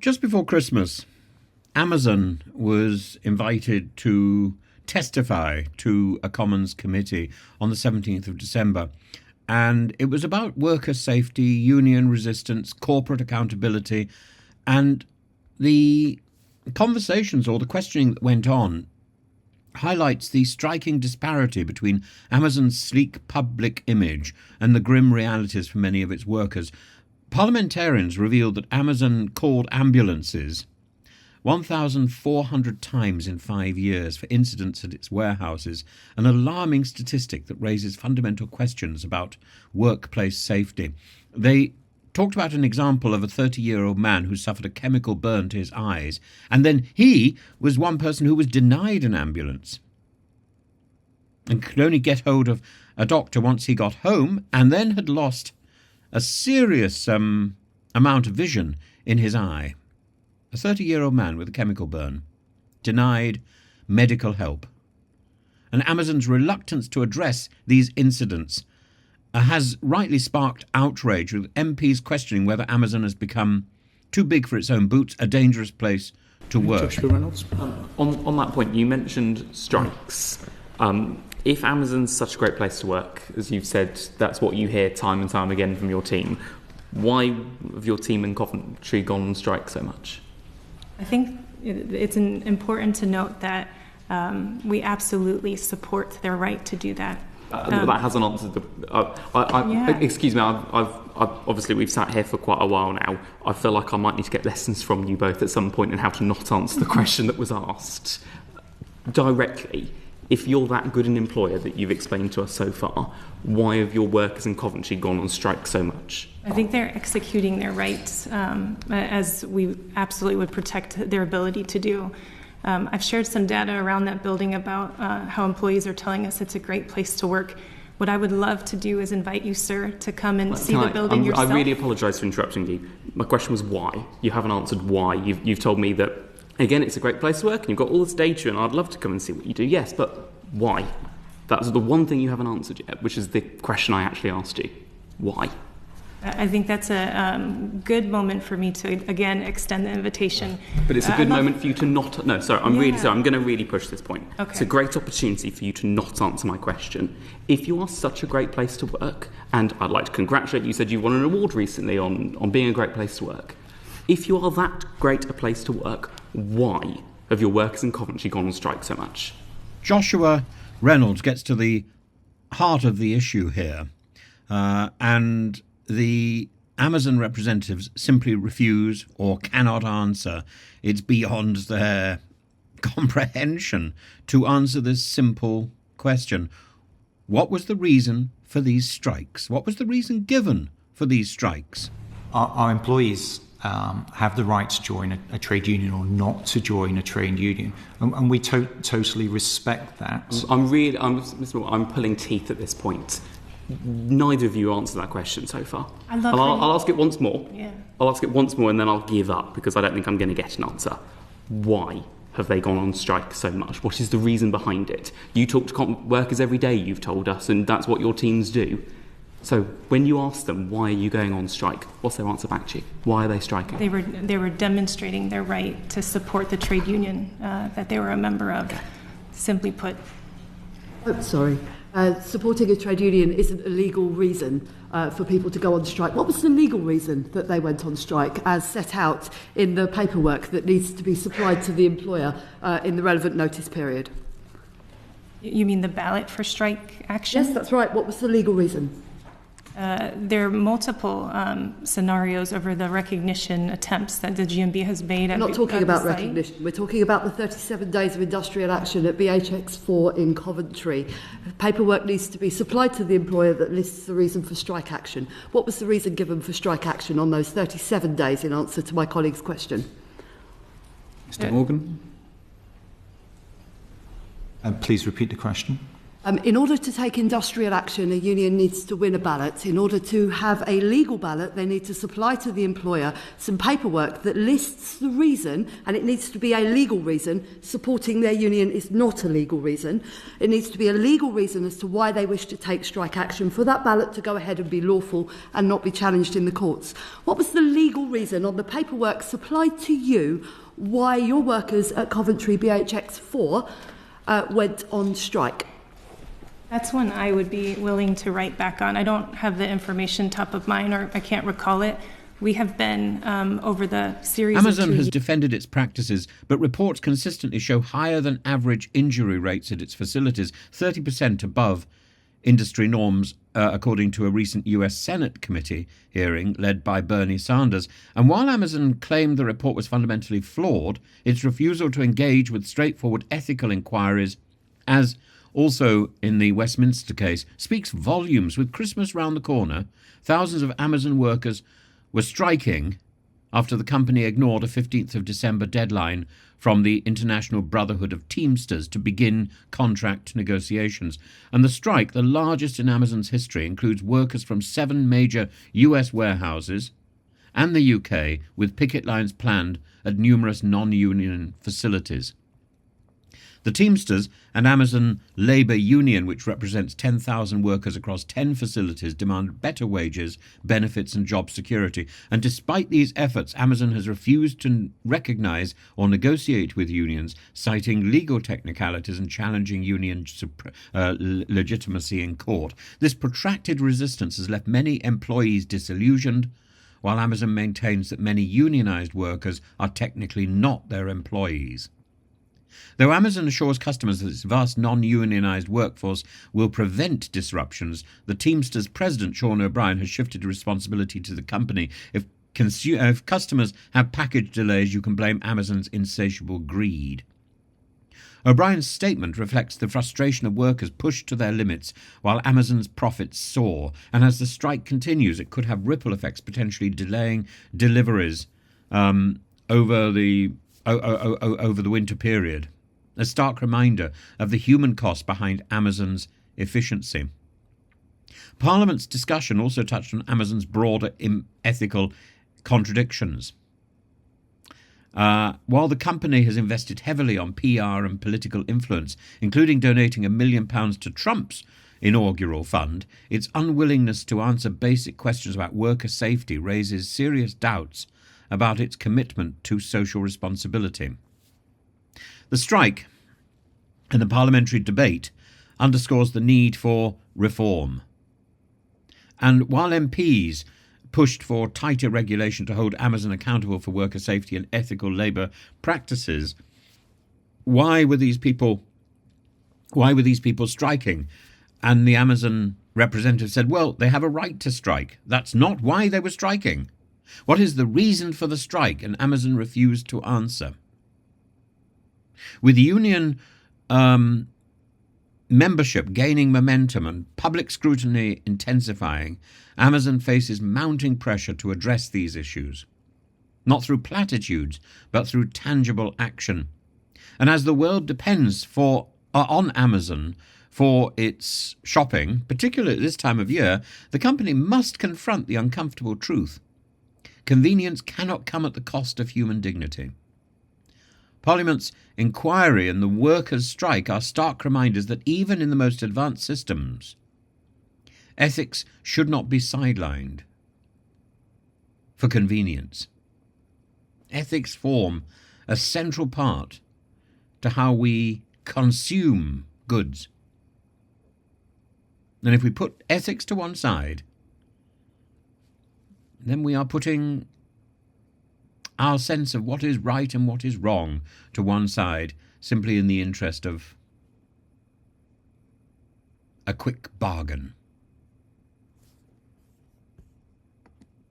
Just before Christmas, Amazon was invited to testify to a Commons committee on the 17th of December. And it was about worker safety, union resistance, corporate accountability, and the conversations or the questioning that went on highlights the striking disparity between Amazon's sleek public image and the grim realities for many of its workers. Parliamentarians revealed that Amazon called ambulances 1,400 times in 5 years for incidents at its warehouses, an alarming statistic that raises fundamental questions about workplace safety. They talked about an example of a 30-year-old man who suffered a chemical burn to his eyes, and then he was one person who was denied an ambulance and could only get hold of a doctor once he got home, and then had lost a serious amount of vision in his eye. A 30-year-old man with a chemical burn, denied medical help. And Amazon's reluctance to address these incidents has rightly sparked outrage, with MPs questioning whether Amazon has become too big for its own boots, a dangerous place to work. Joshua Reynolds. On that point, you mentioned strikes. If Amazon's such a great place to work, as you've said, that's what you hear time and time again from your team. Why have your team in Coventry gone on strike so much? I think it's important to note that we absolutely support their right to do that. That hasn't answered the... Excuse me, I've obviously we've sat here for quite a while now. I feel like I might need to get lessons from you both at some point in how to not answer the question that was asked directly. If you're that good an employer that you've explained to us so far, why have your workers in Coventry gone on strike so much? I think they're executing their rights as we absolutely would protect their ability to do. I've shared some data around that building about how employees are telling us it's a great place to work. What I would love to do is invite you, sir, to come and see the building yourself. I really apologise for interrupting you. My question was why. You haven't answered why. You've told me that, again, it's a great place to work and you've got all this data and I'd love to come and see what you do. Yes, but why? That's the one thing you haven't answered yet, which is the question I actually asked you. Why? I think that's a good moment for me to, again, extend the invitation. But it's a good moment for you to not... No, sorry, I'm really sorry. I'm going to really push this point. Okay. It's a great opportunity for you to not answer my question. If you are such a great place to work, and I'd like to congratulate you, said you won an award recently on being a great place to work. If you are that great a place to work, why have your workers in Coventry gone on strike so much? Joshua Reynolds gets to the heart of the issue here, and the Amazon representatives simply refuse or cannot answer. It's beyond their comprehension to answer this simple question. What was the reason for these strikes? What was the reason given for these strikes? Our employees have the right to join a trade union or not to join a trade union, and we totally respect that. I'm pulling teeth at this point. Neither of you answered that question so far. I'll ask it once more. Yeah. I'll ask it once more and then I'll give up because I don't think I'm going to get an answer. Why have they gone on strike so much? What is the reason behind it? You talk to workers every day, you've told us, and that's what your teams do. So when you ask them, why are you going on strike? What's their answer back to you? Why are they striking? They were demonstrating their right to support the trade union that they were a member of. Okay. Simply put. Oh, sorry. Supporting a trade union isn't a legal reason for people to go on strike. What was the legal reason that they went on strike, as set out in the paperwork that needs to be supplied to the employer in the relevant notice period? You mean the ballot for strike action? Yes, that's right. What was the legal reason? There are multiple scenarios over the recognition attempts that the GMB has made. We're not talking about recognition. We're talking about the 37 days of industrial action at BHX4 in Coventry. Paperwork needs to be supplied to the employer that lists the reason for strike action. What was the reason given for strike action on those 37 days, in answer to my colleague's question? Mr. Morgan? Please repeat the question. In order to take industrial action, a union needs to win a ballot. In order to have a legal ballot, they need to supply to the employer some paperwork that lists the reason, and it needs to be a legal reason. Supporting their union is not a legal reason. It needs to be a legal reason as to why they wish to take strike action for that ballot to go ahead and be lawful and not be challenged in the courts. What was the legal reason on the paperwork supplied to you why your workers at Coventry BHX4 went on strike? That's one I would be willing to write back on. I don't have the information top of mind, or I can't recall it. We have been, over the series Amazon of has defended its practices, but reports consistently show higher than average injury rates at its facilities, 30% above industry norms, according to a recent US Senate committee hearing led by Bernie Sanders. And while Amazon claimed the report was fundamentally flawed, its refusal to engage with straightforward ethical inquiries, as also in the Westminster case, speaks volumes. With Christmas round the corner, thousands of Amazon workers were striking after the company ignored a 15th of December deadline from the International Brotherhood of Teamsters to begin contract negotiations. And the strike, the largest in Amazon's history, includes workers from 7 major US warehouses and the UK, with picket lines planned at numerous non-union facilities. The Teamsters, an Amazon labour union which represents 10,000 workers across 10 facilities, demand better wages, benefits and job security. And despite these efforts, Amazon has refused to recognise or negotiate with unions, citing legal technicalities and challenging union legitimacy in court. This protracted resistance has left many employees disillusioned, while Amazon maintains that many unionised workers are technically not their employees. Though Amazon assures customers that its vast non-unionised workforce will prevent disruptions, the Teamsters president, Sean O'Brien, has shifted responsibility to the company. If customers have package delays, you can blame Amazon's insatiable greed. O'Brien's statement reflects the frustration of workers pushed to their limits while Amazon's profits soar, and as the strike continues, it could have ripple effects, potentially delaying deliveries over the winter period. A stark reminder of the human cost behind Amazon's efficiency. Parliament's discussion also touched on Amazon's broader ethical contradictions. While the company has invested heavily on PR and political influence, including donating £1 million to Trump's inaugural fund, its unwillingness to answer basic questions about worker safety raises serious doubts about its commitment to social responsibility. The strike and the parliamentary debate underscores the need for reform. And while MPs pushed for tighter regulation to hold Amazon accountable for worker safety and ethical labour practices, why were these people striking? And the Amazon representative said, well, they have a right to strike. That's not why they were striking. What is the reason for the strike? And Amazon refused to answer. With union membership gaining momentum and public scrutiny intensifying, Amazon faces mounting pressure to address these issues, not through platitudes, but through tangible action. And as the world depends on Amazon for its shopping, particularly at this time of year, the company must confront the uncomfortable truth. Convenience cannot come at the cost of human dignity. Parliament's inquiry and the workers' strike are stark reminders that even in the most advanced systems, ethics should not be sidelined for convenience. Ethics form a central part to how we consume goods. And if we put ethics to one side, then we are putting our sense of what is right and what is wrong to one side, simply in the interest of a quick bargain.